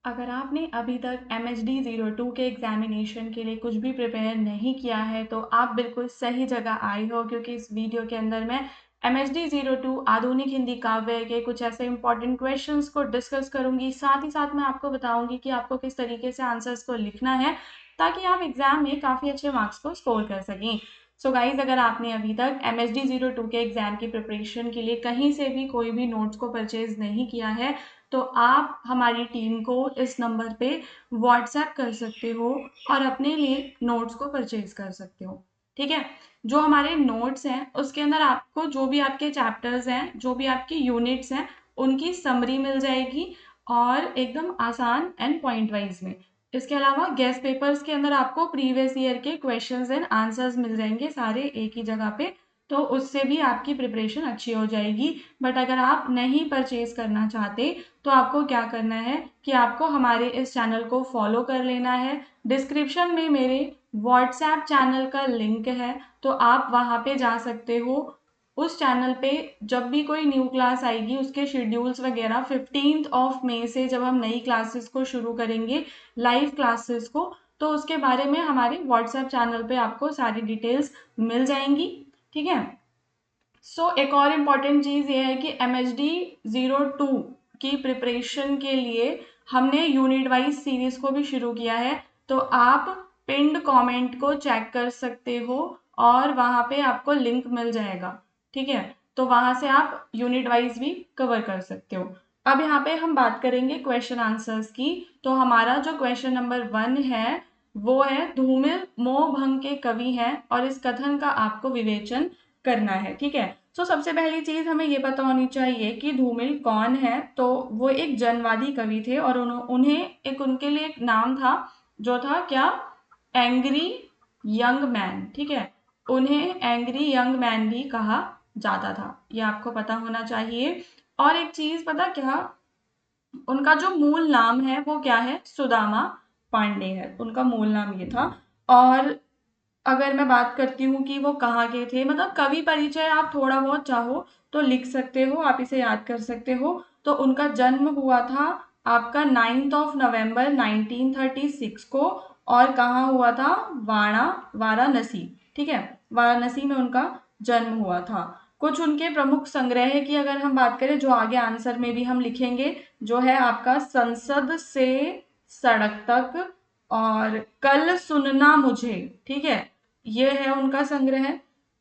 अगर आपने अभी तक MHD02 के एग्जामिनेशन के लिए कुछ भी प्रिपेयर नहीं किया है तो आप बिल्कुल सही जगह आए हो, क्योंकि इस वीडियो के अंदर मैं MHD02 आधुनिक हिंदी काव्य के कुछ ऐसे इंपॉर्टेंट क्वेश्चंस को डिस्कस करूंगी। साथ ही साथ मैं आपको बताऊंगी कि आपको किस तरीके से आंसर्स को लिखना है ताकि आप एग्जाम में काफ़ी अच्छे मार्क्स को स्कोर कर सकें। सो गाइज, अगर आपने अभी तक MHD02 के एग्जाम की प्रिपरेशन के लिए कहीं से भी कोई भी नोट्स को परचेज नहीं किया है तो आप हमारी टीम को इस नंबर पे व्हाट्सएप कर सकते हो और अपने लिए नोट्स को परचेज कर सकते हो। ठीक है, जो हमारे नोट्स हैं उसके अंदर आपको जो भी आपके चैप्टर्स हैं, जो भी आपकी यूनिट्स हैं, उनकी समरी मिल जाएगी और एकदम आसान एंड पॉइंट वाइज में। इसके अलावा गेस्ट पेपर्स के अंदर आपको प्रीवियस ईयर के क्वेश्चंस एंड आंसर्स मिल जाएंगे सारे एक ही जगह पे, तो उससे भी आपकी प्रिपरेशन अच्छी हो जाएगी। बट अगर आप नहीं परचेज करना चाहते तो आपको क्या करना है कि आपको हमारे इस चैनल को फॉलो कर लेना है। डिस्क्रिप्शन में मेरे व्हाट्सएप चैनल का लिंक है, तो आप वहाँ पे जा सकते हो। उस चैनल पे जब भी कोई न्यू क्लास आएगी उसके शेड्यूल्स वगैरह 15 मई से जब हम नई क्लासेस को शुरू करेंगे, लाइव क्लासेस को, तो उसके बारे में हमारे व्हाट्सएप चैनल पे आपको सारी डिटेल्स मिल जाएंगी। ठीक है, एक और इम्पॉर्टेंट चीज़ ये है कि MHD02 की प्रिपरेशन के लिए हमने यूनिट वाइज सीरीज को भी शुरू किया है, तो आप पिंड कमेंट को चेक कर सकते हो और वहाँ पे आपको लिंक मिल जाएगा। ठीक है, तो वहाँ से आप यूनिट वाइज भी कवर कर सकते हो। अब यहाँ पे हम बात करेंगे क्वेश्चन आंसर्स की। तो हमारा जो क्वेश्चन नंबर 1 है वो है, धूमिल मोह भंग के कवि हैं और इस कथन का आपको विवेचन करना है। ठीक है, सबसे पहली चीज हमें ये पता होनी चाहिए कि धूमिल कौन है। तो वो एक जनवादी कवि थे और उन्हें उनके लिए एक नाम था जो था क्या, एंग्री यंग मैन। ठीक है, उन्हें एंग्री यंग मैन भी कहा जाता था, ये आपको पता होना चाहिए। और एक चीज पता क्या, उनका जो मूल नाम है वो क्या है, सुदामा पांडे है, उनका मूल नाम ये था। और अगर मैं बात करती हूँ कि वो कहाँ के थे, मतलब कवि परिचय आप थोड़ा बहुत चाहो तो लिख सकते हो, आप इसे याद कर सकते हो। तो उनका जन्म हुआ था आपका 9 नवंबर 1936 को, और कहाँ हुआ था, वाराणसी। ठीक है, वाराणसी में उनका जन्म हुआ था। कुछ उनके प्रमुख संग्रह की अगर हम बात करें, जो आगे आंसर में भी हम लिखेंगे, जो है आपका संसद से सड़क तक और कल सुनना मुझे। ठीक है, ये है उनका संग्रह।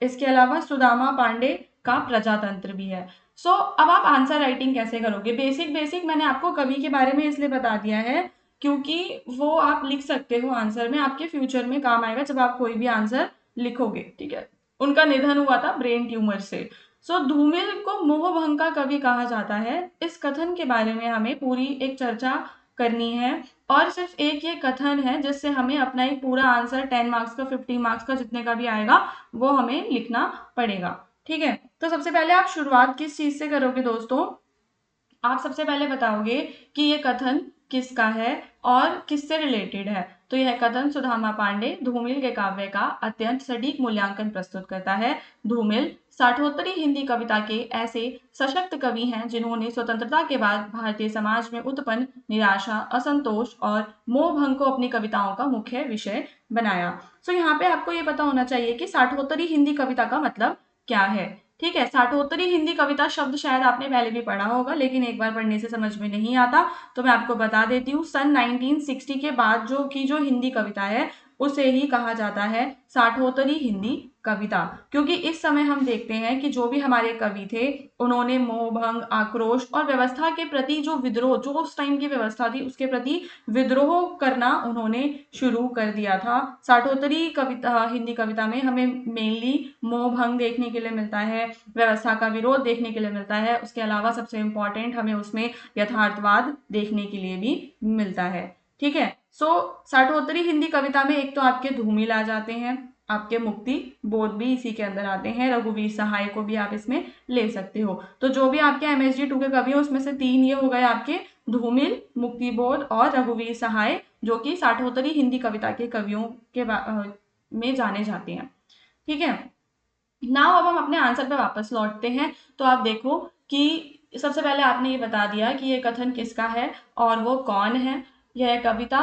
इसके अलावा सुदामा पांडे का प्रजातंत्र भी है। अब आप आंसर राइटिंग कैसे करोगे, बेसिक बेसिक मैंने आपको कवि के बारे में इसलिए बता दिया है क्योंकि वो आप लिख सकते हो आंसर में, आपके फ्यूचर में काम आएगा जब आप कोई भी आंसर लिखोगे। ठीक है, उनका निधन हुआ था ब्रेन ट्यूमर से। धूमिल को मोहभंग का कवि कहा जाता है, इस कथन के बारे में हमें पूरी एक चर्चा करनी है। और सिर्फ एक ये कथन है जिससे हमें अपना एक पूरा आंसर 10 मार्क्स का, 15 मार्क्स का, जितने का भी आएगा वो हमें लिखना पड़ेगा। ठीक है, तो सबसे पहले आप शुरुआत किस चीज से करोगे दोस्तों, आप सबसे पहले बताओगे कि ये कथन किसका है और किससे रिलेटेड है। तो यह कथन सुदामा पांडे धूमिल के काव्य का अत्यंत सटीक मूल्यांकन प्रस्तुत करता है। धूमिल साठोत्तरी हिंदी कविता के ऐसे सशक्त कवि हैं जिन्होंने स्वतंत्रता के बाद भारतीय समाज में उत्पन्न निराशा, असंतोष और मोहभंग को अपनी कविताओं का मुख्य विषय बनाया। यहाँ पे आपको ये पता होना चाहिए कि साठोत्तरी हिंदी कविता का मतलब क्या है। ठीक है, साठोत्तरी हिंदी कविता शब्द शायद आपने पहले भी पढ़ा होगा, लेकिन एक बार पढ़ने से समझ में नहीं आता, तो मैं आपको बता देती हूँ। सन 1960 के बाद जो हिंदी कविता है उसे ही कहा जाता है साठोत्तरी हिंदी कविता, क्योंकि इस समय हम देखते हैं कि जो भी हमारे कवि थे उन्होंने मोहभंग, आक्रोश और व्यवस्था के प्रति जो विद्रोह, जो उस टाइम की व्यवस्था थी उसके प्रति विद्रोह करना उन्होंने शुरू कर दिया था। साठोत्तरी कविता, हिंदी कविता में हमें मेनली मोहभंग देखने के लिए मिलता है, व्यवस्था का विरोध देखने के लिए मिलता है, उसके अलावा सबसे इम्पोर्टेंट हमें उसमें यथार्थवाद देखने के लिए भी मिलता है। ठीक है, साठोत्तरी हिंदी कविता में एक तो आपके धूमिल आ जाते हैं, आपके मुक्ति बोध भी इसी के अंदर आते हैं, रघुवीर सहाय को भी आप इसमें ले सकते हो। तो जो भी आपके MHD2 के कवि हैं उसमें से 3 ये हो गए आपके, धूमिल, मुक्तिबोध और रघुवीर सहाय, जो कि साठोत्तरी हिंदी कविता के कवियों के में जाने जाते हैं। ठीक है, नाउ अब हम अपने आंसर पे वापस लौटते हैं। तो आप देखो कि सबसे पहले आपने ये बता दिया कि ये कथन किसका है और वो कौन है। यह कविता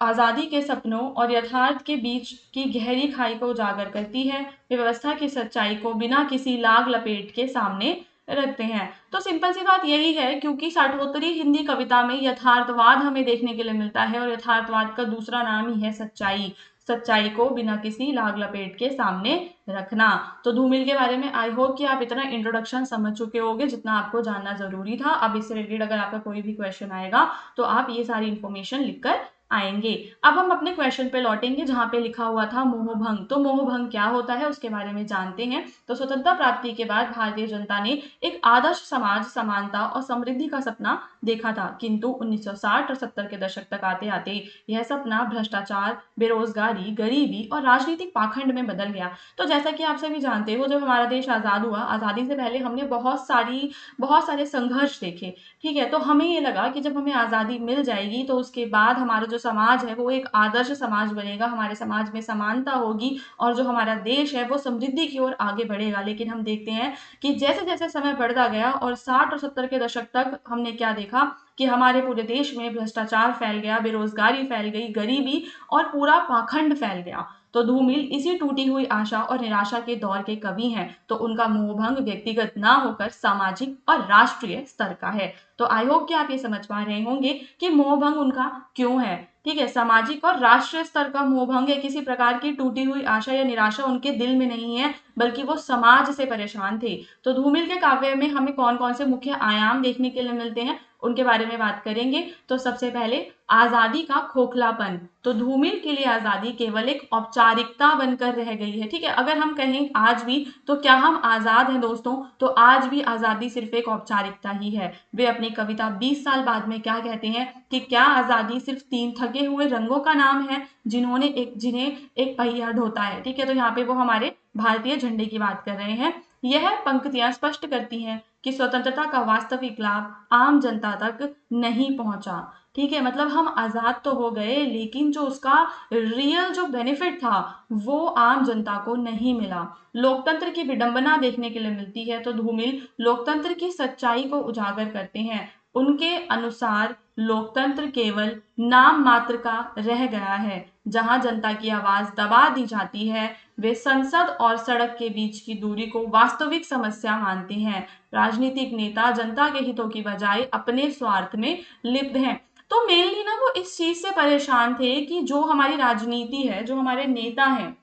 आजादी के सपनों और यथार्थ के बीच की गहरी खाई को उजागर करती है। व्यवस्था की सच्चाई को बिना किसी लाग लपेट के सामने रखते हैं। तो सिंपल सी बात यही है, क्योंकि साठोत्तरी हिंदी कविता में यथार्थवाद हमें देखने के लिए मिलता है और यथार्थवाद का दूसरा नाम ही है सच्चाई। सच्चाई को बिना किसी लाग लपेट के सामने रखना। तो धूमिल के बारे में आई होप कि आप इतना इंट्रोडक्शन समझ चुके होंगे जितना आपको जानना जरूरी था। अब इससे रिलेटेड अगर आपका कोई भी क्वेश्चन आएगा तो आप ये सारी इंफॉर्मेशन लिखकर आएंगे। अब हम अपने क्वेश्चन पे लौटेंगे जहां पे लिखा हुआ था मोहभंग। तो मोहभंग क्या होता है उसके बारे में जानते हैं। तो स्वतंत्रता प्राप्ति के बाद भारतीय जनता ने एक आदर्श समाज, समानता और समृद्धि का सपना देखा था, किंतु 1960 और 70 के दशक तक आते आते यह सपना भ्रष्टाचार, बेरोजगारी, गरीबी और राजनीतिक पाखंड में बदल गया। तो जैसा कि आप सभी जानते हो, जब हमारा देश आजाद हुआ, आजादी से पहले हमने बहुत सारे संघर्ष देखे। ठीक है, तो हमें ये लगा कि जब हमें आजादी मिल जाएगी तो उसके बाद हमारा जो समाज है वो एक आदर्श समाज बनेगा, हमारे समाज में समानता होगी और जो हमारा देश है वो समृद्धि की ओर आगे बढ़ेगा। लेकिन हम देखते हैं कि जैसे जैसे समय बढ़ता गया और 60 और 70 के दशक तक हमने क्या देखा कि हमारे पूरे देश में भ्रष्टाचार फैल गया, बेरोजगारी फैल गई, गरीबी और पूरा पाखंड फैल गया। तो धूमिल इसी टूटी हुई आशा और निराशा के दौर के कवि हैं। तो उनका मोहभंग व्यक्तिगत ना होकर सामाजिक और राष्ट्रीय स्तर का है। तो आई होप कि आप ये समझ पा रहे होंगे कि मोहभंग उनका क्यों है। ठीक है, सामाजिक और राष्ट्रीय स्तर का मोहभंग है। किसी प्रकार की टूटी हुई आशा या निराशा उनके दिल में नहीं है, बल्कि वो समाज से परेशान थे। तो धूमिल के काव्य में हमें कौन कौन से मुख्य आयाम देखने के लिए मिलते हैं उनके बारे में बात करेंगे। तो सबसे पहले आजादी का खोखलापन। तो धूमिल के लिए आजादी केवल एक औपचारिकता बनकर रह गई है। ठीक है, अगर हम कहें आज भी तो क्या हम आजाद हैं दोस्तों? तो आज भी आजादी सिर्फ एक औपचारिकता ही है। वे अपनी कविता 20 साल बाद में क्या कहते हैं कि क्या आजादी सिर्फ 3 थके हुए रंगों का नाम है जिन्हें एक पहिया ढोता है। ठीक है, तो यहाँ पे वो हमारे भारतीय झंडे की बात कर रहे हैं। यह पंक्तियां स्पष्ट करती हैं कि स्वतंत्रता का वास्तविक लाभ आम जनता तक नहीं पहुंचा। ठीक है, मतलब हम आजाद तो हो गए लेकिन जो उसका रियल जो बेनिफिट था वो आम जनता को नहीं मिला। लोकतंत्र की विडंबना देखने के लिए मिलती है। तो धूमिल लोकतंत्र की सच्चाई को उजागर करते हैं। उनके अनुसार लोकतंत्र केवल नाम मात्र का रह गया है। जहां जनता की आवाज दबा दी जाती है, वे संसद और सड़क के बीच की दूरी को वास्तविक समस्या मानते हैं। राजनीतिक नेता जनता के हितों की बजाय अपने स्वार्थ में लिप्त हैं। तो मेनली ना वो इस चीज से परेशान थे कि जो हमारी राजनीति है, जो हमारे नेता हैं,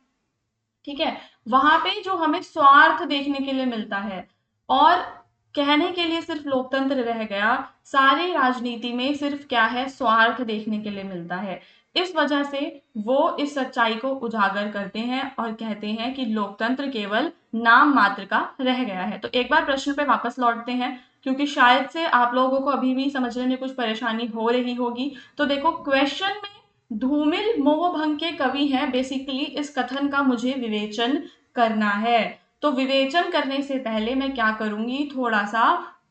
ठीक है, वहां पे जो हमें स्वार्थ देखने के लिए मिलता है और कहने के लिए सिर्फ लोकतंत्र रह गया, सारी राजनीति में सिर्फ क्या है, स्वार्थ देखने के लिए मिलता है। इस वजह से वो इस सच्चाई को उजागर करते हैं और कहते हैं कि लोकतंत्र केवल नाम मात्र का रह गया है। तो एक बार प्रश्न पे वापस लौटते हैं, क्योंकि शायद से आप लोगों को अभी भी समझने में कुछ परेशानी हो रही होगी। तो देखो, क्वेश्चन में धूमिल मोहभंग के कवि हैं, बेसिकली इस कथन का मुझे विवेचन करना है। तो विवेचन करने से पहले मैं क्या करूंगी, थोड़ा सा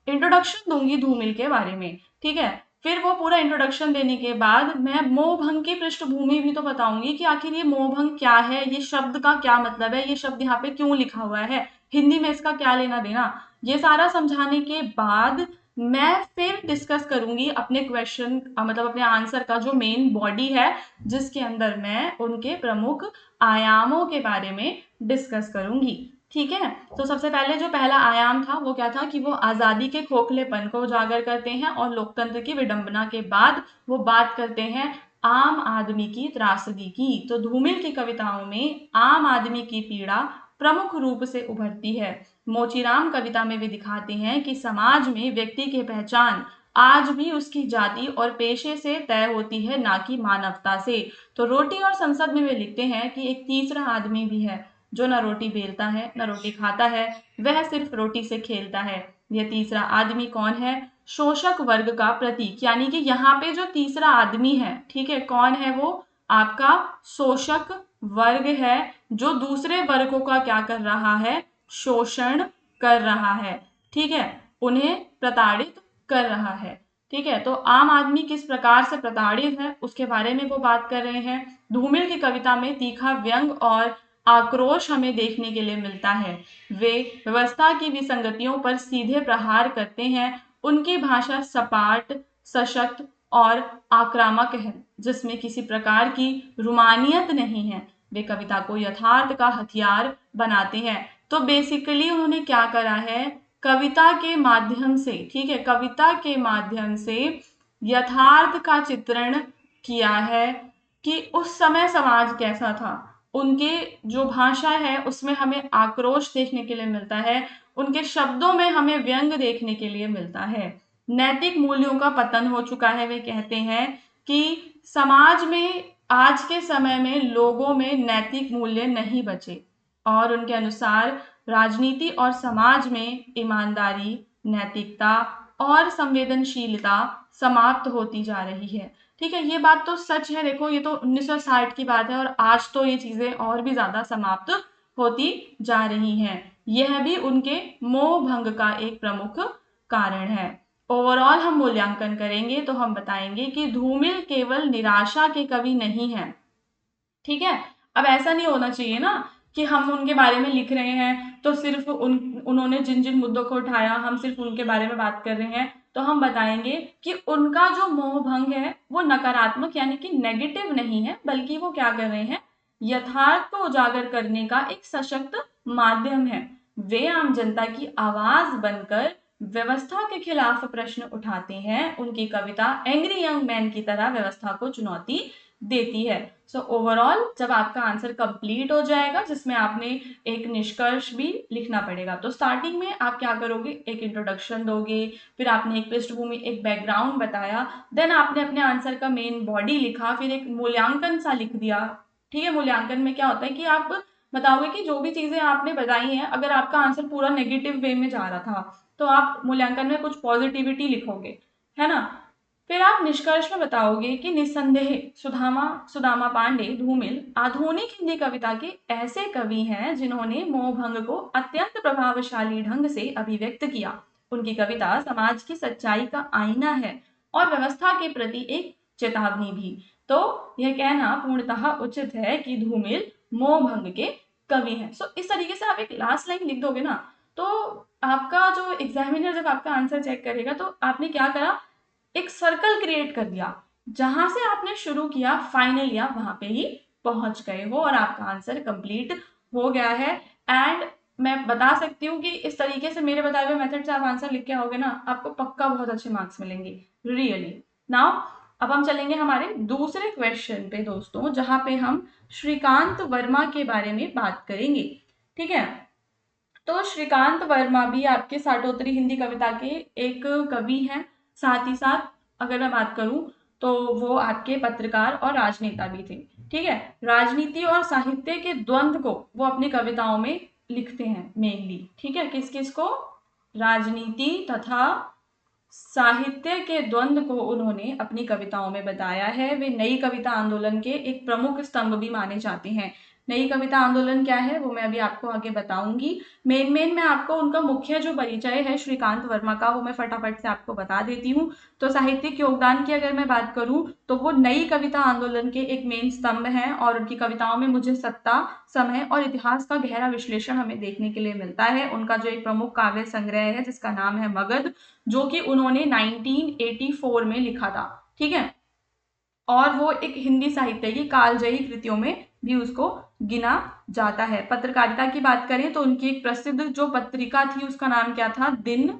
इंट्रोडक्शन दूंगी धूमिल के बारे में। ठीक है, फिर वो पूरा इंट्रोडक्शन देने के बाद मैं मोहभंग की पृष्ठभूमि भी तो बताऊंगी कि आखिर ये मोहभंग क्या है, ये शब्द का क्या मतलब है, ये शब्द यहाँ पे क्यों लिखा हुआ है, हिंदी में इसका क्या लेना देना। ये सारा समझाने के बाद मैं फिर डिस्कस करूंगी अपने क्वेश्चन, मतलब अपने आंसर का जो मेन बॉडी है, जिसके अंदर मैं उनके प्रमुख आयामों के बारे में डिस्कस करूंगी। ठीक है, तो सबसे पहले जो पहला आयाम था वो क्या था कि वो आजादी के खोखलेपन को उजागर करते हैं और लोकतंत्र की विडंबना के बाद वो बात करते हैं आम आदमी की त्रासदी की। तो धूमिल की कविताओं में आम आदमी की पीड़ा प्रमुख रूप से उभरती है। मोचीराम कविता में वे दिखाते हैं कि समाज में व्यक्ति की पहचान आज भी उसकी जाति और पेशे से तय होती है, ना कि मानवता से। तो रोटी और संसद में वे लिखते हैं कि एक तीसरा आदमी भी है जो न रोटी बेलता है न रोटी खाता है, वह सिर्फ रोटी से खेलता है। यह तीसरा आदमी कौन है? शोषक वर्ग का प्रतीक। यानी कि यहाँ पे जो तीसरा आदमी है, ठीक है, कौन है वो? आपका शोषक वर्ग है, जो दूसरे वर्गों का क्या कर रहा है? शोषण कर रहा है। ठीक है, उन्हें प्रताड़ित कर रहा है। ठीक है, तो आम आदमी किस प्रकार से प्रताड़ित है उसके बारे में वो बात कर रहे हैं। धूमिल की कविता में तीखा व्यंग और आक्रोश हमें देखने के लिए मिलता है। वे व्यवस्था की विसंगतियों पर सीधे प्रहार करते हैं। उनकी भाषा सपाट, सशक्त और आक्रामक है, जिसमें किसी प्रकार की रुमानियत नहीं है। वे कविता को यथार्थ का हथियार बनाते हैं। तो बेसिकली उन्होंने क्या करा है, कविता के माध्यम से, ठीक है, कविता के माध्यम से यथार्थ का चित्रण किया है कि उस समय समाज कैसा था। उनके जो भाषा है उसमें हमें आक्रोश देखने के लिए मिलता है, उनके शब्दों में हमें व्यंग देखने के लिए मिलता है। नैतिक मूल्यों का पतन हो चुका है। वे कहते हैं कि समाज में आज के समय में लोगों में नैतिक मूल्य नहीं बचे, और उनके अनुसार राजनीति और समाज में ईमानदारी, नैतिकता और संवेदनशीलता समाप्त होती जा रही है। ठीक है, ये बात तो सच है। देखो, ये तो 1960 की बात है और आज तो ये चीजें और भी ज्यादा समाप्त होती जा रही हैं। यह भी उनके मोह भंग का एक प्रमुख कारण है। ओवरऑल हम मूल्यांकन करेंगे तो हम बताएंगे कि धूमिल केवल निराशा के कवि नहीं है। ठीक है, अब ऐसा नहीं होना चाहिए ना कि हम उनके बारे में लिख रहे हैं तो सिर्फ उन्होंने जिन जिन मुद्दों को उठाया हम सिर्फ उनके बारे में बात कर रहे हैं। तो हम बताएंगे कि उनका जो मोह भंग है वो नकारात्मक यानी कि नेगेटिव नहीं है, बल्कि वो क्या कर रहे हैं, यथार्थ को उजागर करने का एक सशक्त माध्यम है। वे आम जनता की आवाज बनकर व्यवस्था के खिलाफ प्रश्न उठाते हैं। उनकी कविता एंग्री यंग मैन की तरह व्यवस्था को चुनौती देती है। सो ओवरऑल जब आपका आंसर कंप्लीट हो जाएगा, जिसमें आपने एक निष्कर्ष भी लिखना पड़ेगा, तो स्टार्टिंग में आप क्या करोगे, एक इंट्रोडक्शन दोगे, फिर आपने एक पृष्ठभूमि, एक बैकग्राउंड बताया, देन आपने अपने आंसर का मेन बॉडी लिखा, फिर एक मूल्यांकन सा लिख दिया। ठीक है, मूल्यांकन में क्या होता है कि आप बताओगे कि जो भी चीजें आपने बताई हैं, अगर आपका आंसर पूरा नेगेटिव वे में जा रहा था तो आप मूल्यांकन में कुछ पॉजिटिविटी लिखोगे, है ना। फिर आप निष्कर्ष में बताओगे कि निस्संदेह सुदामा सुदामा पांडे धूमिल आधुनिक हिंदी कविता के ऐसे कवि हैं जिन्होंने मोहभंग को अत्यंत प्रभावशाली ढंग से अभिव्यक्त किया। उनकी कविता समाज की सच्चाई का आईना है और व्यवस्था के प्रति एक चेतावनी भी। तो यह कहना पूर्णतः उचित है कि धूमिल मोहभंग के कवि हैं। सो इस तरीके से आप एक लास्ट लाइन लिख दोगे ना, तो आपका जो एग्जामिनर जब आपका आंसर चेक करेगा तो आपने क्या करा, एक सर्कल क्रिएट कर दिया, जहां से आपने शुरू किया फाइनली आप वहां पे ही पहुंच गए हो और आपका आंसर कंप्लीट हो गया है। एंड मैं बता सकती हूँ कि इस तरीके से मेरे बताए हुए मेथड से आप आंसर लिख के आओगे ना, आपको पक्का बहुत अच्छे मार्क्स मिलेंगे, रियली। नाउ अब हम चलेंगे हमारे दूसरे क्वेश्चन पे दोस्तों, जहां पे हम श्रीकांत वर्मा के बारे में बात करेंगे। ठीक है, तो श्रीकांत वर्मा भी आपके साठोत्तरी हिंदी कविता के एक कवि हैं। साथ ही साथ अगर मैं बात करूं तो वो आपके पत्रकार और राजनेता भी थे। ठीक है, राजनीति और साहित्य के द्वंद्व को वो अपनी कविताओं में लिखते हैं मेनली। ठीक है, किस किस को, राजनीति तथा साहित्य के द्वंद्व को उन्होंने अपनी कविताओं में बताया है। वे नई कविता आंदोलन के एक प्रमुख स्तंभ भी माने जाते हैं। नई कविता आंदोलन क्या है वो मैं अभी आपको आगे बताऊंगी। मेन मैं आपको उनका मुख्य जो परिचय है श्रीकांत वर्मा का, वो मैं फटाफट से आपको बता देती हूँ। तो साहित्यिक योगदान की अगर मैं बात करूं तो वो नई कविता आंदोलन के एक मेन स्तंभ हैं और उनकी कविताओं में मुझे सत्ता, समय और इतिहास का गहरा विश्लेषण हमें देखने के लिए मिलता है। उनका जो एक प्रमुख काव्य संग्रह है जिसका नाम है मगध, जो कि उन्होंने 1984 में लिखा था। ठीक है, और वो एक हिंदी साहित्य की कालजयी कृतियों में भी उसको गिना जाता है। पत्रकारिता की बात करें तो उनकी एक प्रसिद्ध जो पत्रिका थी उसका नाम क्या था, दिन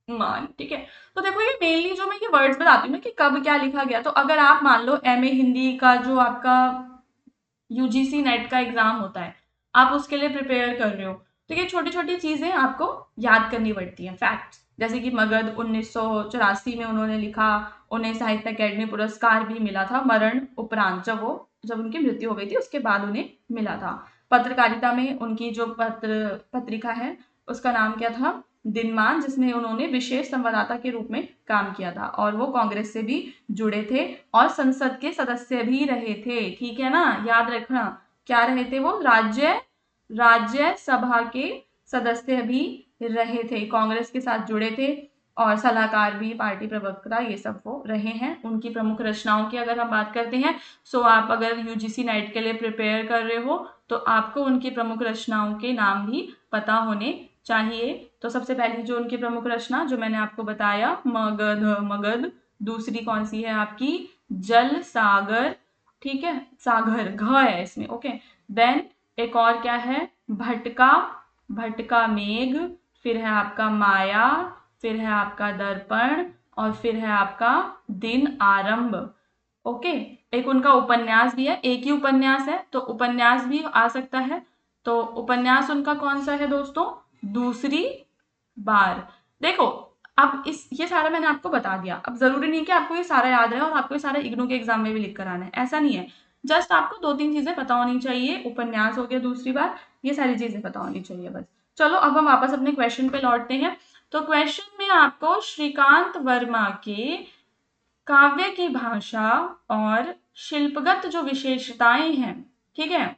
मान। ठीक है, तो देखो ये मेनली जो मैं ये वर्ड्स बताती हूँ ना कि कब क्या लिखा गया, तो अगर आप मान लो एमए हिंदी का जो आपका यूजीसी नेट का एग्जाम होता है, आप उसके लिए प्रिपेयर कर रहे हो, तो ये छोटी छोटी चीजें आपको याद करनी पड़ती हैं, फैक्ट्स। जैसे कि मगध 1984 में उन्होंने लिखा, उन्हें साहित्य अकेडमी पुरस्कार भी मिला था मरण उपरांत, जब उनकी मृत्यु हो गई थी उसके बाद उन्हें मिला था। पत्रकारिता में उनकी जो पत्रिका है उसका नाम क्या था, दिनमान, जिसमें उन्होंने विशेष संवाददाता के रूप में काम किया था और वो कांग्रेस से भी जुड़े थे और संसद के सदस्य भी रहे थे। ठीक है ना, याद रखना क्या रहे थे वो, राज्य सभा के सदस्य भी रहे थे, कांग्रेस के साथ जुड़े थे और सलाहकार भी, पार्टी प्रवक्ता, ये सब वो रहे हैं। उनकी प्रमुख रचनाओं की अगर हम बात करते हैं, सो आप अगर यूजीसी नेट के लिए प्रिपेयर कर रहे हो तो आपको उनकी प्रमुख रचनाओं के नाम भी पता होने चाहिए। तो सबसे पहली जो उनकी प्रमुख रचना जो मैंने आपको बताया, मगध, दूसरी कौन सी है आपकी, जल सागर, ठीक है, सागर घ है इसमें, ओके। देन एक और क्या है, भटका, भटका मेघ, फिर है आपका माया, फिर है आपका दर्पण, और फिर है आपका दिन आरंभ, ओके। एक उनका उपन्यास भी है, एक ही उपन्यास है तो उपन्यास भी आ सकता है। तो उपन्यास उनका कौन सा है दोस्तों, दूसरी बार। देखो अब इस ये सारा मैंने आपको बता दिया, अब जरूरी नहीं कि आपको ये सारा याद रहे और आपको ये सारा इग्नू के एग्जाम में भी लिख कर आना है, ऐसा नहीं है। जस्ट आपको 2-3 चीजें पता होनी चाहिए, उपन्यास हो गया दूसरी बार, ये सारी चीजें पता होनी चाहिए बस। चलो अब हम वापस अपने क्वेश्चन पे लौटते हैं। तो क्वेश्चन में आपको श्रीकांत वर्मा के काव्य की भाषा और शिल्पगत जो विशेषताएं हैं, ठीक है,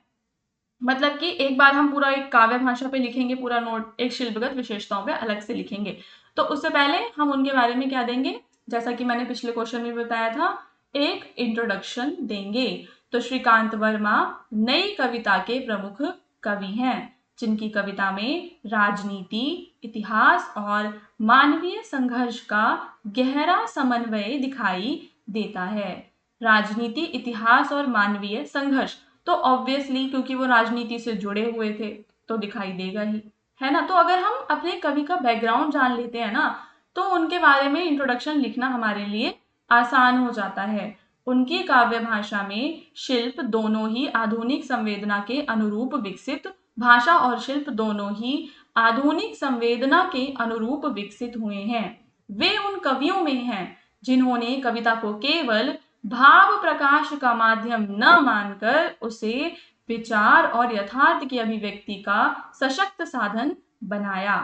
मतलब कि एक बार हम पूरा एक काव्य भाषा पे लिखेंगे पूरा नोट, एक शिल्पगत विशेषताओं पे अलग से लिखेंगे। तो उससे पहले हम उनके बारे में क्या देंगे, जैसा कि मैंने पिछले क्वेश्चन में बताया था, एक इंट्रोडक्शन देंगे। तो श्रीकांत वर्मा नई कविता के प्रमुख कवि हैं, जिनकी कविता में राजनीति, इतिहास और मानवीय संघर्ष का गहरा समन्वय दिखाई देता है। राजनीति, इतिहास और मानवीय संघर्ष, तो ऑब्वियसली क्योंकि वो राजनीति से जुड़े हुए थे तो दिखाई देगा ही, है ना। तो अगर हम अपने कवि का बैकग्राउंड जान लेते हैं ना, तो उनके बारे में इंट्रोडक्शन लिखना हमारे लिए आसान हो जाता है। उनकी काव्य भाषा में शिल्प दोनों ही आधुनिक संवेदना के अनुरूप विकसित, भाषा और शिल्प दोनों ही आधुनिक संवेदना के अनुरूप विकसित हुए हैं। वे उन कवियों में हैं जिन्होंने कविता को केवल भाव प्रकाश का माध्यम न मानकर उसे विचार और यथार्थ की अभिव्यक्ति का सशक्त साधन बनाया,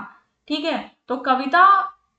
ठीक है। तो कविता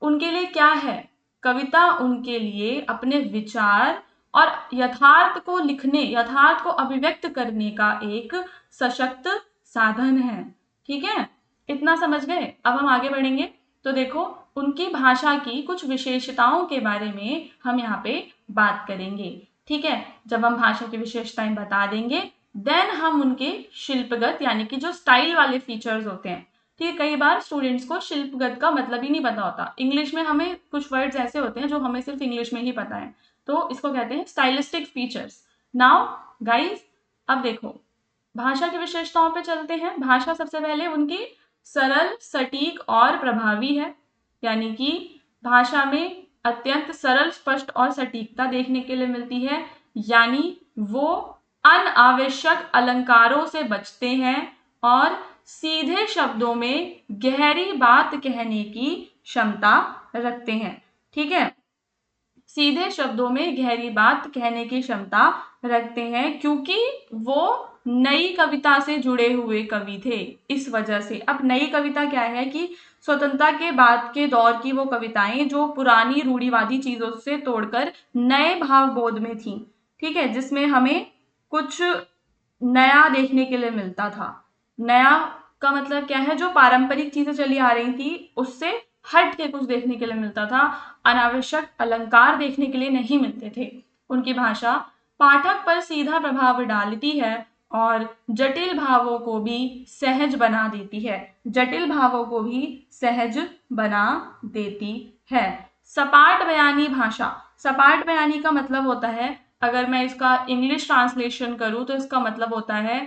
उनके लिए क्या है, कविता उनके लिए अपने विचार और यथार्थ को लिखने, यथार्थ को अभिव्यक्त करने का एक सशक्त साधन है, ठीक है। इतना समझ गए। अब हम आगे बढ़ेंगे। तो देखो उनकी भाषा की कुछ विशेषताओं के बारे में हम यहाँ पे बात करेंगे, ठीक है। जब हम भाषा की विशेषताएं बता देंगे, देन हम उनके शिल्पगत यानी कि जो स्टाइल वाले फीचर्स होते हैं, ठीक है। कई बार स्टूडेंट्स को शिल्पगत का मतलब ही नहीं पता होता, इंग्लिश में हमें कुछ वर्ड्स ऐसे होते हैं जो हमें सिर्फ इंग्लिश में ही पता है, तो इसको कहते हैं स्टाइलिस्टिक फीचर्स। नाउ गाइस, अब देखो भाषा की विशेषताओं पे चलते हैं। भाषा सबसे पहले उनकी सरल, सटीक और प्रभावी है, यानी कि भाषा में अत्यंत सरल, स्पष्ट और सटीकता देखने के लिए मिलती है, यानी वो अनावश्यक अलंकारों से बचते हैं और सीधे शब्दों में गहरी बात कहने की क्षमता रखते हैं, ठीक है। सीधे शब्दों में गहरी बात कहने की क्षमता रखते हैं क्योंकि वो नई कविता से जुड़े हुए कवि थे, इस वजह से। अब नई कविता क्या है कि स्वतंत्रता के बाद के दौर की वो कविताएं जो पुरानी रूढ़िवादी चीजों से तोड़कर नए भावबोध में थी, ठीक है, जिसमें हमें कुछ नया देखने के लिए मिलता था। नया का मतलब क्या है, जो पारंपरिक चीजें चली आ रही थी उससे हट के कुछ देखने के लिए मिलता था, अनावश्यक अलंकार देखने के लिए नहीं मिलते थे। उनकी भाषा पाठक पर सीधा प्रभाव डालती है और जटिल भावों को भी सहज बना देती है, जटिल भावों को भी सहज बना देती है। सपाट बयानी भाषा, सपाट बयानी का मतलब होता है, अगर मैं इसका इंग्लिश ट्रांसलेशन करूं तो इसका मतलब होता है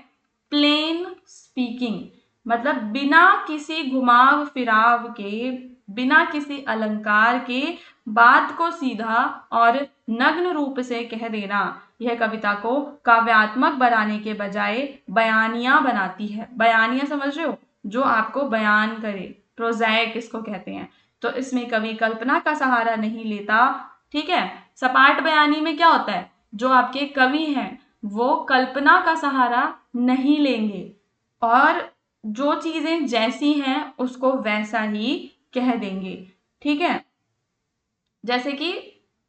प्लेन स्पीकिंग, मतलब बिना किसी घुमाव फिराव के, बिना किसी अलंकार के बात को सीधा और नग्न रूप से कह देना। यह कविता को काव्यात्मक बनाने के बजाय बयानिया बनाती है। बयानिया समझ रहे हो, जो आपको बयान करे, प्रोज़ाइक इसको कहते हैं। तो इसमें कवि कल्पना का सहारा नहीं लेता, ठीक है। सपाट बयानी में क्या होता है, जो आपके कवि हैं वो कल्पना का सहारा नहीं लेंगे और जो चीजें जैसी हैं उसको वैसा ही कह देंगे, ठीक है। जैसे कि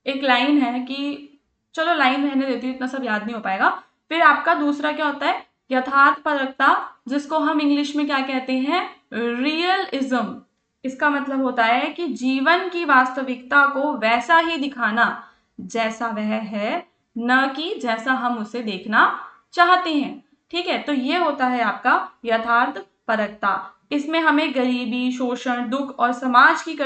एक लाइन है कि, चलो लाइन रहने देती हूँ, इतना सब याद नहीं हो पाएगा। फिर आपका दूसरा क्या होता है, यथार्थपरकता, जिसको हम इंग्लिश में क्या कहते हैं, रियलिज्म। इसका मतलब होता है कि जीवन की वास्तविकता को वैसा ही दिखाना जैसा वह है, न कि जैसा हम उसे देखना चाहते हैं, ठीक है। तो ये होता है आपका यथार्थ परकता। इसमें हमें गरीबी, शोषण, दुख और समाज की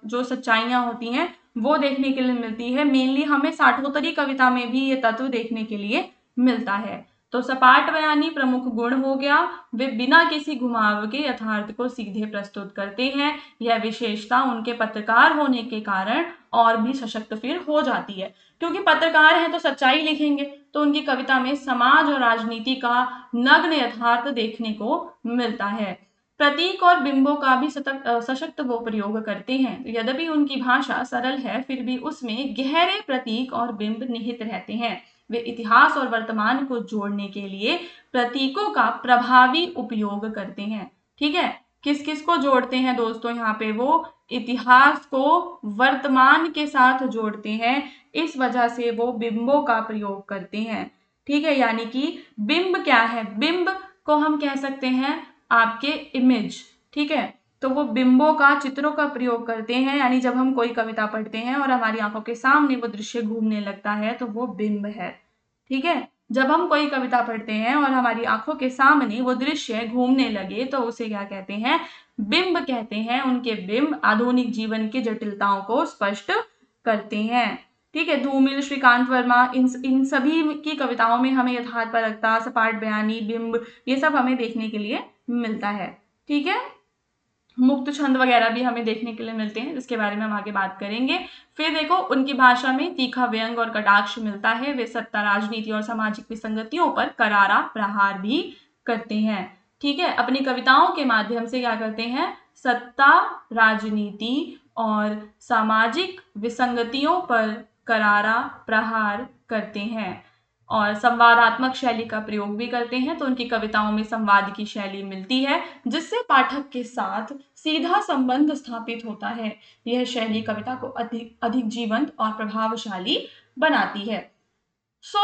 जो सच्चाइयां होती हैं वो देखने के लिए मिलती है। मेनली हमें साठोत्तरी कविता में भी ये तत्व देखने के लिए मिलता है। तो सपाट बयानी प्रमुख गुण हो गया, वे बिना किसी घुमाव के यथार्थ को सीधे प्रस्तुत करते हैं। यह विशेषता उनके पत्रकार होने के कारण और भी सशक्त फिर हो जाती है, क्योंकि पत्रकार हैं तो सच्चाई लिखेंगे, तो उनकी कविता में समाज और राजनीति का नग्न यथार्थ देखने को मिलता है। प्रतीक और बिंबों का भी सशक्त वो प्रयोग करते हैं। यद्यपि उनकी भाषा सरल है, फिर भी उसमें गहरे प्रतीक और बिंब निहित रहते हैं। वे इतिहास और वर्तमान को जोड़ने के लिए प्रतीकों का प्रभावी उपयोग करते हैं। ठीक है, किस किस को जोड़ते हैं दोस्तों? यहाँ पे वो इतिहास को वर्तमान के साथ जोड़ते हैं, इस वजह से वो बिंबों का प्रयोग करते हैं। ठीक है, यानी कि बिंब क्या है? बिंब को हम कह सकते हैं आपके इमेज। ठीक है, तो वो बिंबों का, चित्रों का प्रयोग करते हैं, यानी जब हम कोई कविता पढ़ते हैं और हमारी आंखों के सामने वो दृश्य घूमने लगता है तो वो बिंब है। ठीक है, जब हम कोई कविता पढ़ते हैं और हमारी आंखों के सामने वो दृश्य घूमने लगे तो उसे क्या कहते हैं? बिंब कहते हैं। उनके बिंब आधुनिक जीवन की जटिलताओं को स्पष्ट करते हैं। ठीक है, धूमिल, श्रीकांत वर्मा, इन सभी की कविताओं में हमें यथार्थपरकता, सपाट बयानी, बिंब, ये सब हमें देखने के लिए मिलता है। ठीक है, मुक्त छंद वगैरह भी हमें देखने के लिए मिलते हैं, जिसके बारे में हम आगे बात करेंगे। फिर देखो, उनकी भाषा में तीखा व्यंग और कटाक्ष मिलता है। वे सत्ता, राजनीति और सामाजिक विसंगतियों पर करारा प्रहार भी करते हैं। ठीक है, अपनी कविताओं के माध्यम से क्या करते हैं? सत्ता, राजनीति और सामाजिक विसंगतियों पर करारा प्रहार करते हैं और संवादात्मक शैली का प्रयोग भी करते हैं। तो उनकी कविताओं में संवाद की शैली मिलती है, जिससे पाठक के साथ सीधा संबंध स्थापित होता है। यह शैली कविता को अधिक अधिक जीवंत और प्रभावशाली बनाती है।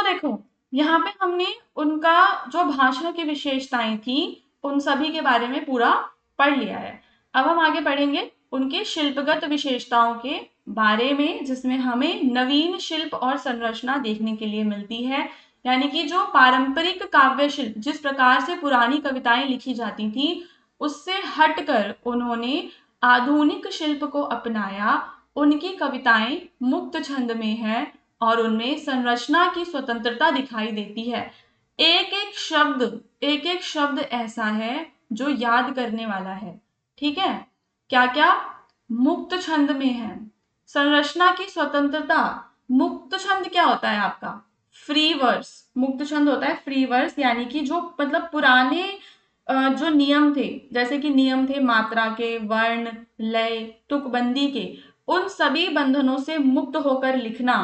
देखो, यहाँ पे हमने उनका जो भाषा की विशेषताएं थी, उन सभी के बारे में पूरा पढ़ लिया है। अब हम आगे पढ़ेंगे उनके शिल्पगत विशेषताओं के बारे में, जिसमें हमें नवीन शिल्प और संरचना देखने के लिए मिलती है। यानी कि जो पारंपरिक काव्य शिल्प, जिस प्रकार से पुरानी कविताएं लिखी जाती थी, उससे हटकर उन्होंने आधुनिक शिल्प को अपनाया। उनकी कविताएं मुक्त छंद में है और उनमें संरचना की स्वतंत्रता दिखाई देती है। एक एक शब्द ऐसा है जो याद करने वाला है। ठीक है, क्या क्या? मुक्त छंद में है, संरचना की स्वतंत्रता। मुक्त छंद क्या होता है आपका? Free verse. मुक्त छंद होता है फ्री वर्स, यानी कि जो मतलब पुराने जो नियम थे, जैसे कि नियम थे मात्रा के, वर्ण, लय, तुकबंदी के, उन सभी बंधनों से मुक्त होकर लिखना।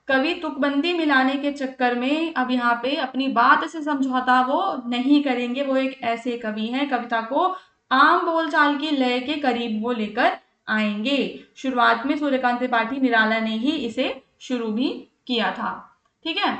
कवि तुकबंदी मिलाने के चक्कर में अब यहाँ पे अपनी बात से समझौता वो नहीं करेंगे। वो एक ऐसे कवि हैं, कविता को आम बोलचाल की लय के करीब वो लेकर आएंगे। शुरुआत में सूर्यकांत त्रिपाठी निराला ने ही इसे शुरू भी किया था। ठीक है,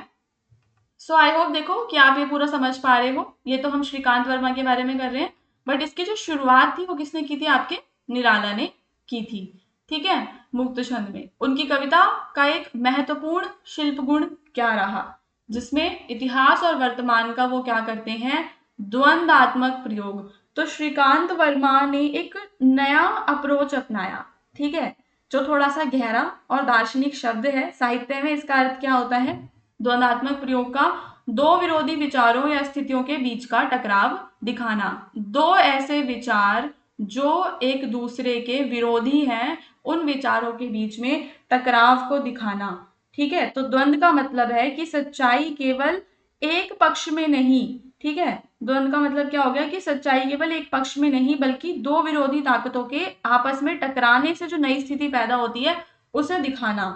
आई होप देखो कि आप ये पूरा समझ पा रहे हो। ये तो हम श्रीकांत वर्मा के बारे में कर रहे हैं, बट इसकी जो शुरुआत थी वो किसने की थी? आपके निराला ने की थी। ठीक है, मुक्त छंद में उनकी कविता का एक महत्वपूर्ण शिल्प गुण क्या रहा, जिसमें इतिहास और वर्तमान का वो क्या करते हैं? द्वंद्वात्मक प्रयोग। तो श्रीकांत वर्मा ने एक नया अप्रोच अपनाया। ठीक है, जो थोड़ा सा गहरा और दार्शनिक शब्द है साहित्य में, इसका अर्थ क्या होता है? द्वंद्वात्मक प्रयोग का दो विरोधी विचारों या स्थितियों के बीच का टकराव दिखाना। दो ऐसे विचार जो एक दूसरे के विरोधी हैं, उन विचारों के बीच में टकराव को दिखाना। ठीक है, तो द्वंद्व का मतलब है कि सच्चाई केवल एक पक्ष में नहीं। ठीक है, द्वंद्व का मतलब क्या हो गया? कि सच्चाई केवल एक पक्ष में नहीं, बल्कि दो विरोधी ताकतों के आपस में टकराने से जो नई स्थिति पैदा होती है, उसे दिखाना।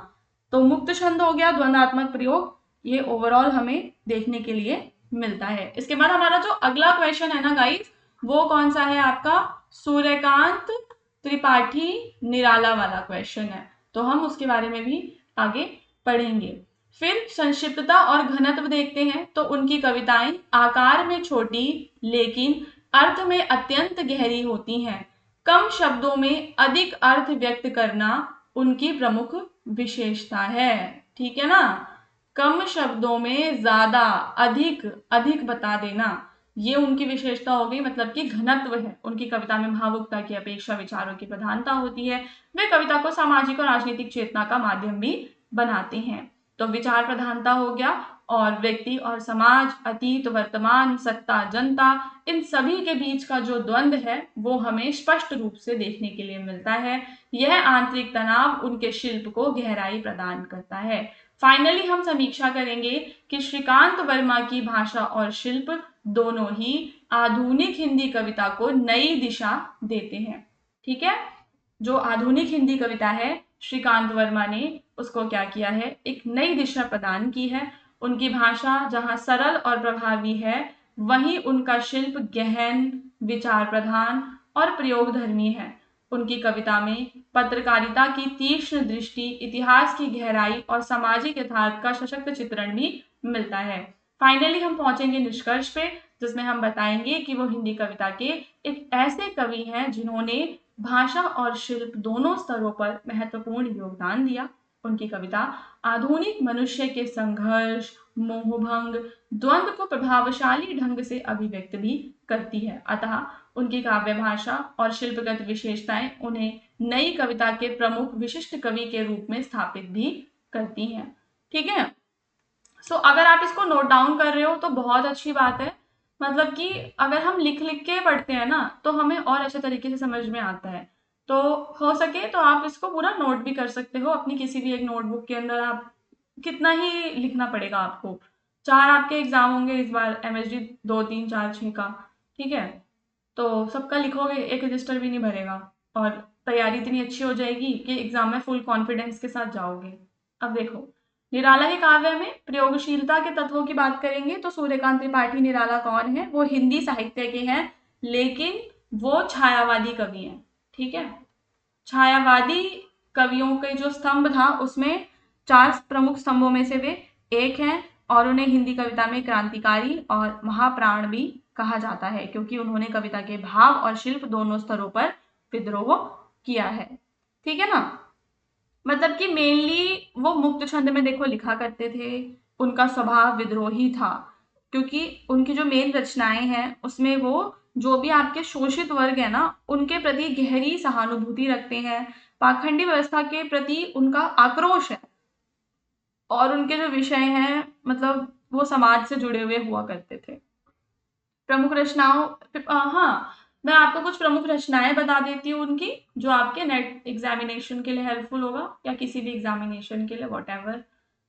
तो मुक्त छंद हो गया, द्वंद्वात्मक प्रयोग, ये ओवरऑल हमें देखने के लिए मिलता है। इसके बाद हमारा जो अगला क्वेश्चन है ना गाइस, वो कौन सा है आपका? सूर्यकांत त्रिपाठी निराला वाला क्वेश्चन है, तो हम उसके बारे में भी आगे पढ़ेंगे। फिर संक्षिप्तता और घनत्व देखते हैं। तो उनकी कविताएं आकार में छोटी लेकिन अर्थ में अत्यंत गहरी होती हैं। कम शब्दों में अधिक अर्थ व्यक्त करना उनकी प्रमुख विशेषता है। ठीक है ना, कम शब्दों में ज्यादा, अधिक अधिक बता देना, ये उनकी विशेषता हो गई, मतलब कि घनत्व है उनकी कविता में, भावुकता की अपेक्षा विचारों की प्रधानता होती है। वे कविता को सामाजिक और राजनीतिक चेतना का माध्यम भी बनाते हैं। तो विचार प्रधानता हो गया, और व्यक्ति और समाज, अतीत, वर्तमान, सत्ता, जनता, इन सभी के बीच का जो द्वंद्व है वो हमें स्पष्ट रूप से देखने के लिए मिलता है। यह आंतरिक तनाव उनके शिल्प को गहराई प्रदान करता है। फाइनली हम समीक्षा करेंगे कि श्रीकांत वर्मा की भाषा और शिल्प दोनों ही आधुनिक हिंदी कविता को नई दिशा देते हैं। ठीक है, जो आधुनिक हिंदी कविता है श्रीकांत वर्मा ने उसको क्या किया है, एक नई दिशा प्रदान की है। उनकी भाषा जहां सरल और प्रभावी है, वहीं उनका शिल्प गहन, विचार प्रधान और प्रयोगधर्मी है। उनकी कविता में पत्रकारिता की तीक्ष्ण दृष्टि, इतिहास की गहराई और सामाजिक यथार्थ का सशक्त चित्रण भी मिलता है। फाइनली हम पहुंचेंगे निष्कर्ष पे, जिसमें हम बताएंगे कि वो हिंदी कविता के एक ऐसे कवि हैं जिन्होंने भाषा और शिल्प दोनों स्तरों पर महत्वपूर्ण योगदान दिया। उनकी कविता आधुनिक मनुष्य के संघर्ष, मोहभंग, द्वंद्व को प्रभावशाली ढंग से अभिव्यक्त भी करती है। अतः उनकी काव्य भाषा और शिल्पगत विशेषताएं उन्हें नई कविता के प्रमुख विशिष्ट कवि के रूप में स्थापित भी करती हैं। ठीक है, सो अगर आप इसको नोट डाउन कर रहे हो तो बहुत अच्छी बात है। मतलब कि अगर हम लिख लिख के पढ़ते हैं ना तो हमें और अच्छे तरीके से समझ में आता है। तो हो सके तो आप इसको पूरा नोट भी कर सकते हो अपनी किसी भी एक नोटबुक के अंदर। आप कितना ही लिखना पड़ेगा आपको, 4 आपके एग्जाम होंगे इस बार, एमएसडी 2 3 4 6 का। ठीक है, तो सबका लिखोगे, एक रजिस्टर भी नहीं भरेगा, और तैयारी इतनी अच्छी हो जाएगी कि एग्जाम में फुल कॉन्फिडेंस के साथ जाओगे। अब देखो, निराला के काव्य में प्रयोगशीलता के तत्वों की बात करेंगे तो सूर्यकांत त्रिपाठी निराला कौन है? वो हिंदी साहित्य के हैं, लेकिन वो छायावादी कवि हैं। ठीक है, छायावादी कवियों के जो स्तंभ था उसमें 4 प्रमुख स्तंभों में से वे एक हैं, और उन्हें हिंदी कविता में क्रांतिकारी और महाप्राण भी कहा जाता है, क्योंकि उन्होंने कविता के भाव और शिल्प दोनों स्तरों पर विद्रोह किया है। ठीक है ना, मतलब कि मेनली वो मुक्त छंद में देखो लिखा करते थे। उनका स्वभाव विद्रोही था, क्योंकि उनकी जो मेन रचनाएं हैं उसमें वो जो भी आपके शोषित वर्ग है ना उनके प्रति गहरी सहानुभूति रखते हैं। पाखंडी व्यवस्था के प्रति उनका आक्रोश है, और उनके जो विषय हैं मतलब वो समाज से जुड़े हुए हुआ करते थे। प्रमुख रचनाओं, हाँ, मैं आपको कुछ प्रमुख रचनाएं बता देती हूँ उनकी, जो आपके नेट एग्जामिनेशन के लिए हेल्पफुल होगा, या किसी भी एग्जामिनेशन के लिए, व्हाटएवर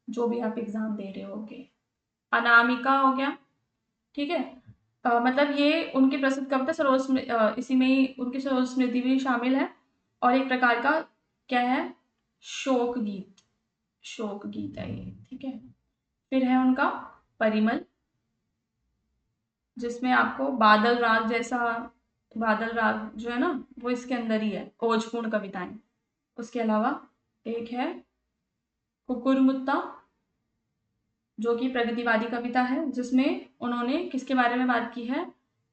जो भी आप एग्जाम दे रहे होगे। अनामिका हो गया। ठीक है, मतलब ये उनकी प्रसिद्ध कविता सरोज इसी में ही उनकी सरोज स्मृति भी शामिल है, और एक प्रकार का क्या है, शोक गीत, शोक गीत है ये। ठीक है, फिर है उनका परिमल, जिसमें आपको बादल राग जैसा, बादल राग जो है ना वो इसके अंदर ही है, ओजपूर्ण कविताएं। उसके अलावा एक है कुकुरमुत्ता, जो कि प्रगतिवादी कविता है, जिसमें उन्होंने किसके बारे में बात की है,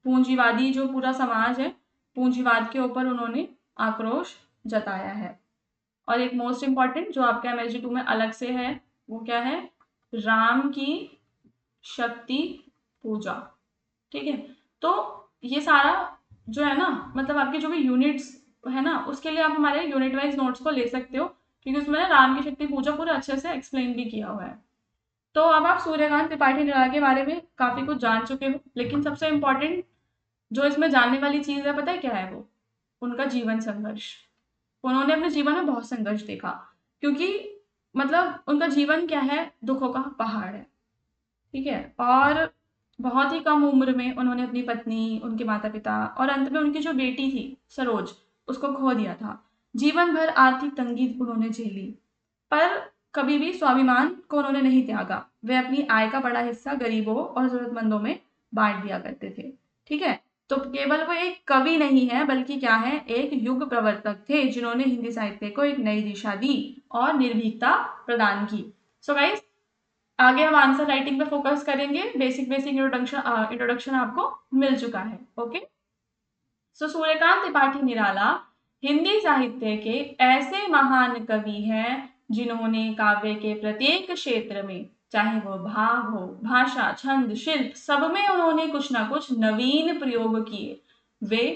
पूंजीवादी जो पूरा समाज है, पूंजीवाद के ऊपर उन्होंने आक्रोश जताया है। और एक मोस्ट इंपॉर्टेंट जो आपके एमएसजी 2 में अलग से है, वो क्या है, राम की शक्ति पूजा। ठीक है, तो ये सारा जो है ना, मतलब आपके जो भी यूनिट्स है ना उसके लिए आप हमारे यूनिट वाइज नोट्स को ले सकते हो, क्योंकि उसमें ना राम की शक्ति पूजा पूरा अच्छे से एक्सप्लेन भी किया हुआ है। तो अब आप सूर्यकांत त्रिपाठी निराला के बारे में काफी कुछ जान चुके हो, लेकिन सबसे इम्पोर्टेंट जो इसमें जानने वाली चीज है पता है क्या है, वो उनका जीवन संघर्ष। उन्होंने अपने जीवन में बहुत संघर्ष देखा, क्योंकि मतलब उनका जीवन क्या है, दुखों का पहाड़ है। ठीक है, और बहुत ही कम उम्र में उन्होंने अपनी पत्नी, उनके माता पिता और अंत में उनकी जो बेटी थी सरोज, उसको खो दिया था। जीवन भर आर्थिक तंगी उन्होंने झेली, पर कभी भी स्वाभिमान को उन्होंने नहीं त्यागा। वे अपनी आय का बड़ा हिस्सा गरीबों और जरूरतमंदों में बांट दिया करते थे। ठीक है, तो केवल वो एक कवि नहीं है, बल्कि क्या है, एक युग प्रवर्तक थे, जिन्होंने हिंदी साहित्य को एक नई दिशा दी और निर्भीकता प्रदान की। सो गाइस, आगे हम आंसर राइटिंग पे फोकस करेंगे। बेसिक इंट्रोडक्शन आपको मिल चुका है। ओके, सो सूर्यकांत त्रिपाठी निराला हिंदी साहित्य के ऐसे महान कवि हैं जिन्होंने काव्य के प्रत्येक क्षेत्र में, चाहे वो भाव हो, भाषा, छंद, शिल्प, सब में उन्होंने कुछ ना कुछ नवीन प्रयोग किए। वे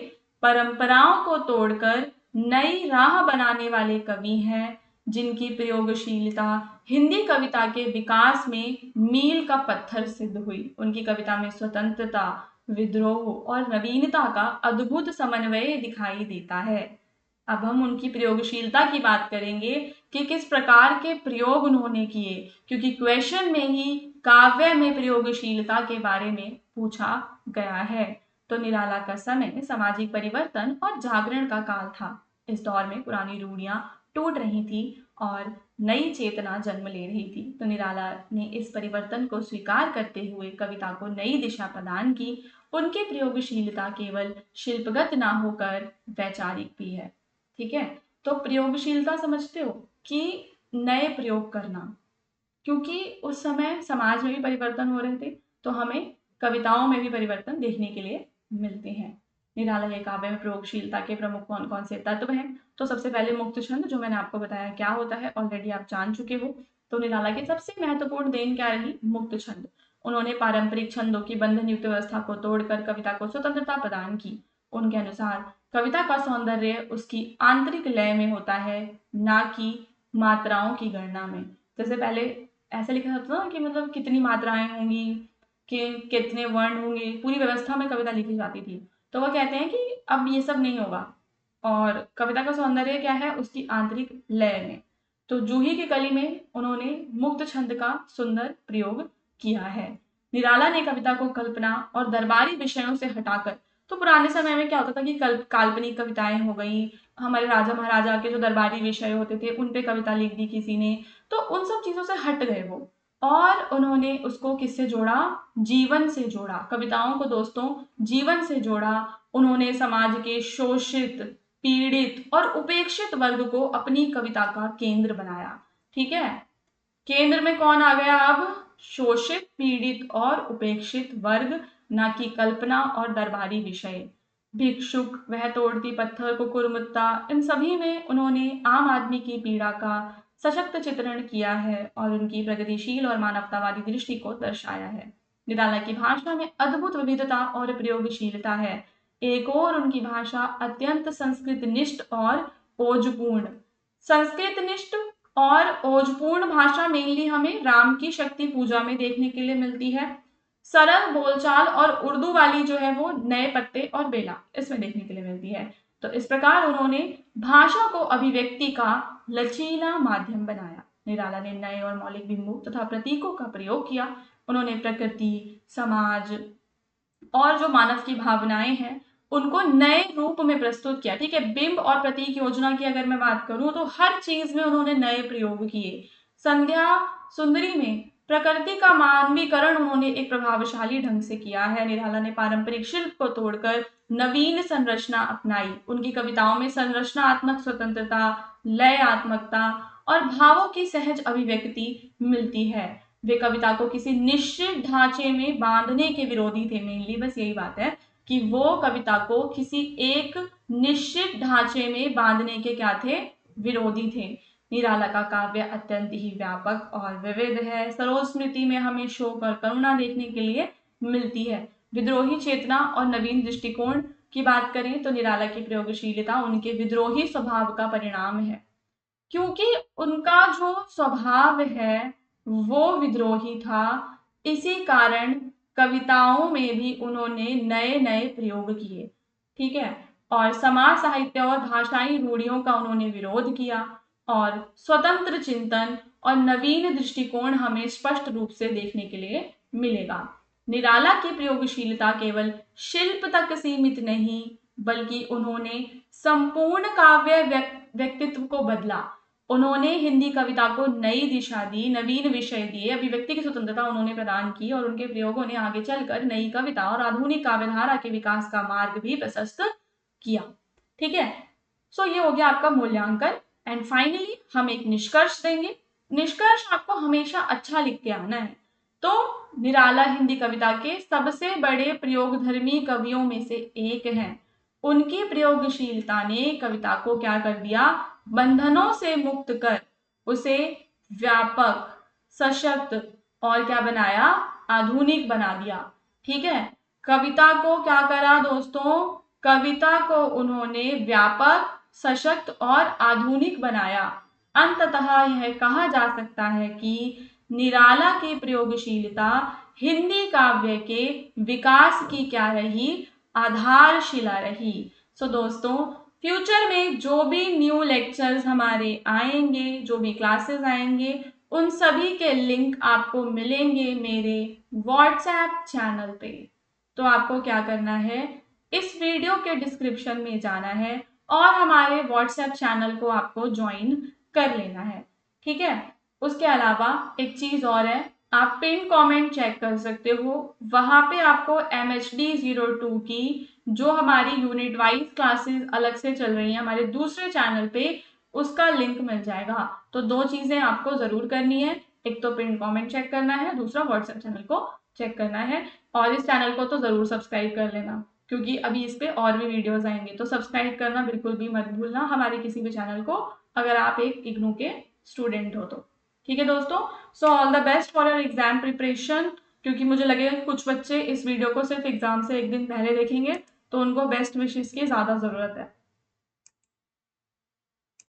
परंपराओं को तोड़कर नई राह बनाने वाले कवि हैं, जिनकी प्रयोगशीलता हिंदी कविता के विकास में मील का पत्थर सिद्ध हुई। उनकी कविता में स्वतंत्रता, विद्रोह और नवीनता का अद्भुत समन्वय दिखाई देता है। अब हम उनकी प्रयोगशीलता की बात करेंगे कि किस प्रकार के प्रयोग उन्होंने किए, क्योंकि क्वेश्चन में ही काव्य में प्रयोगशीलता के बारे में पूछा गया है। तो निराला का समय सामाजिक परिवर्तन और जागरण का काल था। इस दौर में पुरानी रूढ़ियां टूट रही थी और नई चेतना जन्म ले रही थी। तो निराला ने इस परिवर्तन को स्वीकार करते हुए कविता को नई दिशा प्रदान की। उनकी प्रयोगशीलता केवल शिल्पगत ना होकर वैचारिक भी है। ठीक है, तो प्रयोगशीलता समझते हो कि नए प्रयोग करना, क्योंकि उस समय समाज में भी परिवर्तन हो रहे थे, तो हमें कविताओं में भी परिवर्तन देखने के लिए मिलते हैं। निराला के काव्य में प्रयोगशीलता के प्रमुख कौन कौन से तत्व हैं? तो सबसे पहले मुक्त छंद, जो मैंने आपको बताया क्या होता है, ऑलरेडी आप जान चुके हो। तो निराला की सबसे महत्वपूर्ण देन क्या रही? मुक्त छंद। उन्होंने पारंपरिक छंदों की बंधन युक्त व्यवस्था को तोड़कर कविता को स्वतंत्रता प्रदान की। उनके अनुसार कविता का सौंदर्य उसकी आंतरिक लय में होता है, ना कि मात्राओं की गणना में। जैसे पहले ऐसा लिखा जाता था ना कि मतलब कितनी मात्राएं होंगी, कि कितने वर्ण होंगे, पूरी व्यवस्था में कविता लिखी जाती थी। तो वह कहते हैं कि अब ये सब नहीं होगा, और कविता का सौंदर्य क्या है? उसकी आंतरिक लय में। तो जूही की कली में उन्होंने मुक्त छंद का सुंदर प्रयोग किया है। निराला ने कविता को कल्पना और दरबारी विषयों से हटाकर, तो पुराने समय में क्या होता था कि काल्पनिक कविताएं हो गई, हमारे राजा महाराजा के जो दरबारी विषय होते थे उन पे कविता लिख दी किसी ने, तो उन सब चीजों से हट गए वो, और उन्होंने उसको किससे जोड़ा? जीवन से जोड़ा। कविताओं को दोस्तों जीवन से जोड़ा। उन्होंने समाज के शोषित, पीड़ित और उपेक्षित वर्ग को अपनी कविता का केंद्र बनाया। ठीक है, केंद्र में कौन आ गया अब? शोषित, पीड़ित और उपेक्षित वर्ग, ना कि कल्पना और दरबारी विषय। भिक्षुक, वह तोड़ती पत्थर को कुरमुत्ता, इन सभी में उन्होंने आम आदमी की पीड़ा का सशक्त चित्रण किया है और उनकी प्रगतिशील और मानवतावादी दृष्टि को दर्शाया है। निराला की भाषा में अद्भुत विविधता और प्रयोगशीलता है। एक और उनकी भाषा अत्यंत संस्कृत निष्ठ और ओजपूर्ण। संस्कृत निष्ठ और ओजपूर्ण भाषा मेनली हमें राम की शक्ति पूजा में देखने के लिए मिलती है। सरल बोलचाल और उर्दू वाली जो है वो नए पत्ते और बेला, इसमें देखने के लिए मिलती है। तो इस प्रकार उन्होंने भाषा को अभिव्यक्ति का लचीला माध्यम बनाया। निराला ने नए और मौलिक बिंबु तथा प्रतीकों का प्रयोग किया। उन्होंने प्रकृति, समाज और जो मानव की भावनाएं हैं उनको नए रूप में प्रस्तुत किया। ठीक है, बिंब और प्रतीक योजना की अगर मैं बात करूं तो हर चीज में उन्होंने नए प्रयोग किए। संध्या सुंदरी में प्रकृति का मानवीकरण उन्होंने एक प्रभावशाली ढंग से किया है। निराला ने पारंपरिक शिल्प को तोड़कर नवीन संरचना अपनाई। उनकी कविताओं में संरचनात्मक स्वतंत्रता, लयात्मकता और भावों की सहज अभिव्यक्ति मिलती है। वे कविता को किसी निश्चित ढांचे में बांधने के विरोधी थे। मेनली बस यही बात है कि वो कविता को किसी एक निश्चित ढांचे में बांधने के क्या थे? विरोधी थे। निराला का काव्य अत्यंत ही व्यापक और विविध है। सरोज स्मृति में हमें शोक और करुणा देखने के लिए मिलती है। विद्रोही चेतना और नवीन दृष्टिकोण की बात करें तो निराला की प्रयोगशीलता उनके विद्रोही स्वभाव का परिणाम है, क्योंकि उनका जो स्वभाव है वो विद्रोही था। इसी कारण कविताओं में भी उन्होंने नए नए प्रयोग किए। ठीक है, और समाज साहित्य और भाषाई रूढ़ियों का उन्होंने विरोध किया और स्वतंत्र चिंतन और नवीन दृष्टिकोण हमें स्पष्ट रूप से देखने के लिए मिलेगा। निराला की प्रयोगशीलता केवल शिल्प तक सीमित नहीं, बल्कि उन्होंने संपूर्ण काव्य व्यक्तित्व को बदला। उन्होंने हिंदी कविता को नई दिशा दी, नवीन विषय दिए, अभिव्यक्ति की स्वतंत्रता उन्होंने प्रदान की और उनके प्रयोगों ने आगे चलकर नई कविता और आधुनिक काव्यधारा के विकास का मार्ग भी प्रशस्त किया। ठीक है, सो ये हो गया आपका मूल्यांकन। एंड फाइनली हम एक निष्कर्ष देंगे। निष्कर्ष आपको हमेशा अच्छा लिख के आना है। तो निराला हिंदी कविता के सबसे बड़े प्रयोगधर्मी कवियों में से एक हैं। उनकी प्रयोगशीलता ने कविता को क्या कर दिया? बंधनों से मुक्त कर उसे व्यापक, सशक्त, और क्या बनाया, आधुनिक बना दिया। ठीक है, कविता को क्या करा दोस्तों, कविता को उन्होंने व्यापक, सशक्त और आधुनिक बनाया। अंततः यह कहा जा सकता है कि निराला की प्रयोगशीलता हिंदी काव्य के विकास की क्या रही, आधारशिला रही। सो दोस्तों, फ्यूचर में जो भी न्यू लेक्चर्स हमारे आएंगे, जो भी क्लासेस आएंगे, उन सभी के लिंक आपको मिलेंगे मेरे व्हाट्सएप चैनल पे। तो आपको क्या करना है, इस वीडियो के डिस्क्रिप्शन में जाना है और हमारे व्हाट्सएप चैनल को आपको ज्वाइन कर लेना है। ठीक है, उसके अलावा एक चीज और है, आप पिन कमेंट चेक कर सकते हो, वहां पे आपको MHD02 की जो हमारी यूनिट वाइज क्लासेस अलग से चल रही हैं हमारे दूसरे चैनल पे, उसका लिंक मिल जाएगा। तो दो चीजें आपको जरूर करनी है, एक तो पिन कमेंट चेक करना है, दूसरा व्हाट्सएप चैनल को चेक करना है। और इस चैनल को तो जरूर सब्सक्राइब कर लेना, क्योंकि अभी इस पे और भी वीडियोस आएंगे, तो सब्सक्राइब करना बिल्कुल भी मत भूलना हमारे किसी भी चैनल को, अगर आप एक इग्नू के स्टूडेंट हो तो। ठीक है दोस्तों, so all the best for your exam preparation, क्योंकि मुझे लगेगा कि कुछ बच्चे इस वीडियो को सिर्फ एग्जाम से एक दिन पहले देखेंगे, तो उनको बेस्ट विशेस की ज़्यादा ज़रूरत है।